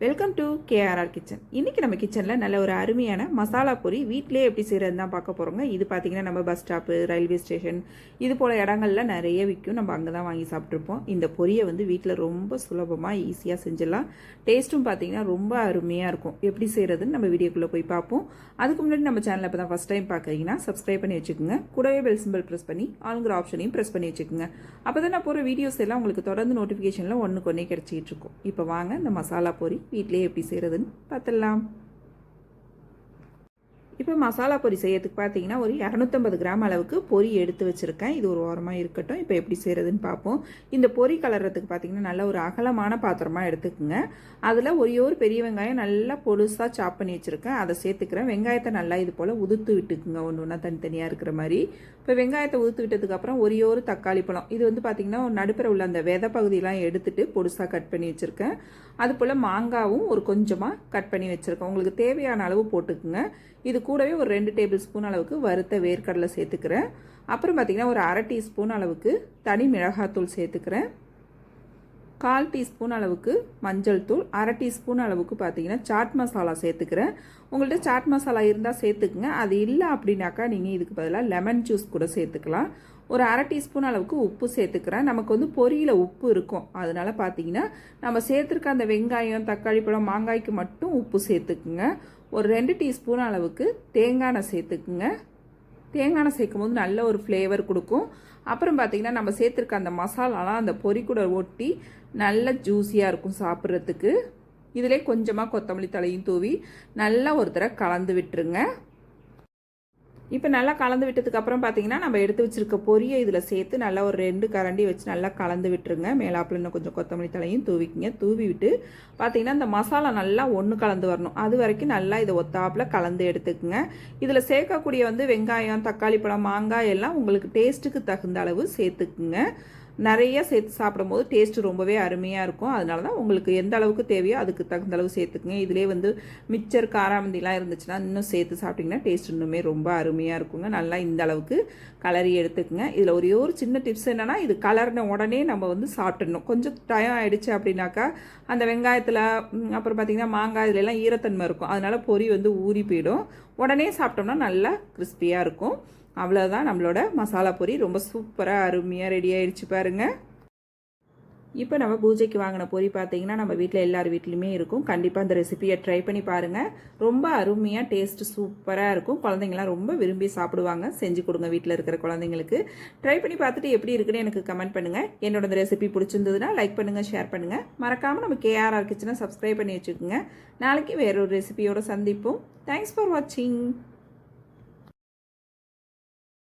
Welcome to KRR kitchen. இன்றைக்கி நம்ம கிச்சனில் நல்ல ஒரு அருமையான மசாலா பொரி வீட்டிலே எப்படி செய்கிறது தான் பார்க்க போகிறோங்க. இது பார்த்திங்கன்னா நம்ம பஸ் ஸ்டாப்பு, ரயில்வே ஸ்டேஷன் இது போல் இடங்கள்ல நிறைய விற்கும். நம்ம அங்கே தான் வாங்கி சாப்பிட்ருப்போம். இந்த பொரியை வந்து வீட்டில் ரொம்ப சுலபமாக ஈஸியாக செஞ்சிடலாம். டேஸ்ட்டும் பார்த்திங்கன்னா ரொம்ப அருமையாக இருக்கும். எப்படி செய்கிறதுன்னு நம்ம வீடியோக்குள்ளே போய் பார்ப்போம். அதுக்கு முன்னாடி நம்ம சேனலை இப்போ தான் ஃபஸ்ட் டைம் பார்க்குறீங்கன்னா சப்ஸ்கிரைப் பண்ணி வச்சுக்கோங்க. கூடவே பெல் சிம்பிள் ப்ரெஸ் பண்ணி ஆளுங்கிற ஆப்ஷனையும் ப்ரெஸ் பண்ணி வச்சுக்கோங்க. அப்போ தான் நான் போகிற வீடியோஸ் எல்லாம் உங்களுக்கு தொடர்ந்து நோட்டிஃபிகேஷனில் ஒன்றுக்கு ஒன்றே கிடச்சிக்கிட்டு இருக்கும். இப்போ வாங்க இந்த மசாலா பொரி வீட்டிலே எப்படி செய்கிறதுன்னு பார்த்துடலாம். இப்போ மசாலா பொரி செய்யறதுக்கு பார்த்தீங்கன்னா ஒரு 250 கிராம் அளவுக்கு பொரி எடுத்து வச்சுருக்கேன். இது ஒரு ஓரமாக இருக்கட்டும். இப்போ எப்படி செய்கிறதுன்னு பார்ப்போம். இந்த பொரி கலர்றதுக்கு பார்த்தீங்கன்னா நல்ல ஒரு அகலமான பாத்திரமாக எடுத்துக்கோங்க. அதில் ஒரு பெரிய வெங்காயம் நல்லா பொடுசாக சாப் பண்ணி வச்சுருக்கேன். அதை சேர்த்துக்கிறேன். வெங்காயத்தை நல்லா இது போல் உதுத்து விட்டுக்குங்க, ஒன்று ஒன்றா தனித்தனியாக இருக்கிற மாதிரி. இப்போ வெங்காயத்தை உதுத்து விட்டதுக்கப்புறம் ஒரு தக்காளி பழம், இது வந்து பார்த்திங்கன்னா நடுப்புற உள்ள அந்த விதை பகுதியெலாம் எடுத்துகிட்டு பொடுசாக கட் பண்ணி வச்சுருக்கேன். அது போல் மாங்காவும் ஒரு கொஞ்சமாக கட் பண்ணி வச்சுருக்கேன். உங்களுக்கு தேவையான அளவு போட்டுக்குங்க. இது கூடவே ஒரு 2 டேபிள் ஸ்பூன் அளவுக்கு வறுத்த வேர்க்கடலை சேர்த்துக்கிறேன். அப்புறம் பார்த்திங்கன்னா ஒரு 1/2 டீஸ்பூன் அளவுக்கு தனி மிளகாத்தூள் சேர்த்துக்கிறேன். 1/4 டீஸ்பூன் அளவுக்கு மஞ்சள் தூள், 1/2 டீஸ்பூன் அளவுக்கு பார்த்தீங்கன்னா சாட் மசாலா சேர்த்துக்கிறேன். உங்கள்கிட்ட சாட் மசாலா இருந்தால் சேர்த்துக்குங்க. அது இல்லை அப்படின்னாக்கா நீங்கள் இதுக்கு பதிலாக லெமன் ஜூஸ் கூட சேர்த்துக்கலாம். ஒரு 1/2 டீஸ்பூன் அளவுக்கு உப்பு சேர்த்துக்கிறேன். நமக்கு வந்து பொரியில் உப்பு இருக்கும். அதனால பார்த்தீங்கன்னா நம்ம சேர்த்துருக்க அந்த வெங்காயம், தக்காளி பழம், மாங்காய்க்கு மட்டும் உப்பு சேர்த்துக்குங்க. ஒரு 2 டீஸ்பூன் அளவுக்கு தேங்காய் எண்ணெய் சேர்த்துக்குங்க. தேங்காய் எண்ணெய் சேர்க்கும் போது நல்ல ஒரு ஃப்ளேவர் கொடுக்கும். அப்புறம் பார்த்திங்கன்னா நம்ம சேர்த்துருக்க அந்த மசாலாலாம் அந்த பொரி கூட ஒட்டி நல்ல ஜூஸியாக இருக்கும் சாப்பிட்றதுக்கு. இதிலே கொஞ்சமாக கொத்தமல்லி தலையும் தூவி நல்லா ஒரு தடவை கலந்து விட்டுருங்க. இப்போ நல்லா கலந்து விட்டதுக்கப்புறம் பார்த்தீங்கன்னா நம்ம எடுத்து வச்சுருக்க பொரியை இதில் சேர்த்து நல்லா ஒரு 2 கரண்டி வச்சு நல்லா கலந்து விட்டுருங்க. மேலாப்பில் இன்னும் கொஞ்சம் கொத்தமல்லி தலையும் தூவிக்கிங்க. தூவி விட்டு பார்த்தீங்கன்னா இந்த மசாலா நல்லா ஒன்று கலந்து வரணும். அது வரைக்கும் நல்லா இதை ஒத்தாப்பில் கலந்து எடுத்துக்குங்க. இதில் சேர்க்கக்கூடிய வந்து வெங்காயம், தக்காளி பழம், மாங்காய் எல்லாம் உங்களுக்கு டேஸ்ட்டுக்கு தகுந்த அளவு சேர்த்துக்குங்க. நிறைய சேர்த்து சாப்பிடும்போது டேஸ்ட்டு ரொம்பவே அருமையாக இருக்கும். அதனால தான் உங்களுக்கு எந்த அளவுக்கு தேவையோ அதுக்கு தகுந்த அளவு சேர்த்துக்குங்க. இதிலே வந்து மிச்சர், காராமந்திலாம் இருந்துச்சுன்னா இன்னும் சேர்த்து சாப்பிட்டிங்கன்னா டேஸ்ட் இன்னுமே ரொம்ப அருமையாக இருக்குங்க. நல்லா இந்த அளவுக்கு கலரி எடுத்துக்குங்க. இதில் ஒரு சின்ன டிப்ஸ் என்னென்னா, இது கலர்ன உடனே நம்ம வந்து சாப்பிட்டுடணும். கொஞ்சம் டைம் ஆகிடுச்சு அப்படின்னாக்கா அந்த வெங்காயத்தில் அப்புறம் பார்த்திங்கன்னா மாங்காய் இதுலலாம் ஈரத்தன்மை இருக்கும். அதனால் பொரி வந்து ஊறி போயிடும். உடனே சாப்பிட்டோம்னா நல்லா கிறிஸ்பியாக இருக்கும். அவ்வளோதான், நம்மளோட மசாலா பொரி ரொம்ப சூப்பராக அருமையாக ரெடி ஆகிடுச்சு பாருங்கள். இப்போ நம்ம பூஜைக்கு வாங்கின பொரி பார்த்தீங்கன்னா நம்ம வீட்டில் எல்லார் வீட்லையுமே இருக்கும். கண்டிப்பாக அந்த ரெசிபியை ட்ரை பண்ணி பாருங்கள். ரொம்ப அருமையாக டேஸ்ட்டு சூப்பராக இருக்கும். குழந்தைங்களாம் ரொம்ப விரும்பி சாப்பிடுவாங்க. செஞ்சு கொடுங்க வீட்டில் இருக்கிற குழந்தைங்களுக்கு. ட்ரை பண்ணி பார்த்துட்டு எப்படி இருக்குன்னு எனக்கு கமெண்ட் பண்ணுங்கள். என்னோட இந்த ரெசிபி பிடிச்சிருந்ததுன்னா லைக் பண்ணுங்கள், ஷேர் பண்ணுங்கள். மறக்காமல் நம்ம கேஆர்ஆர் கிச்சனை சப்ஸ்கிரைப் பண்ணி வச்சுக்கோங்க. நாளைக்கு வேறொரு ரெசிபியோடு சந்திப்போம். தேங்க்ஸ் ஃபார் வாட்சிங்.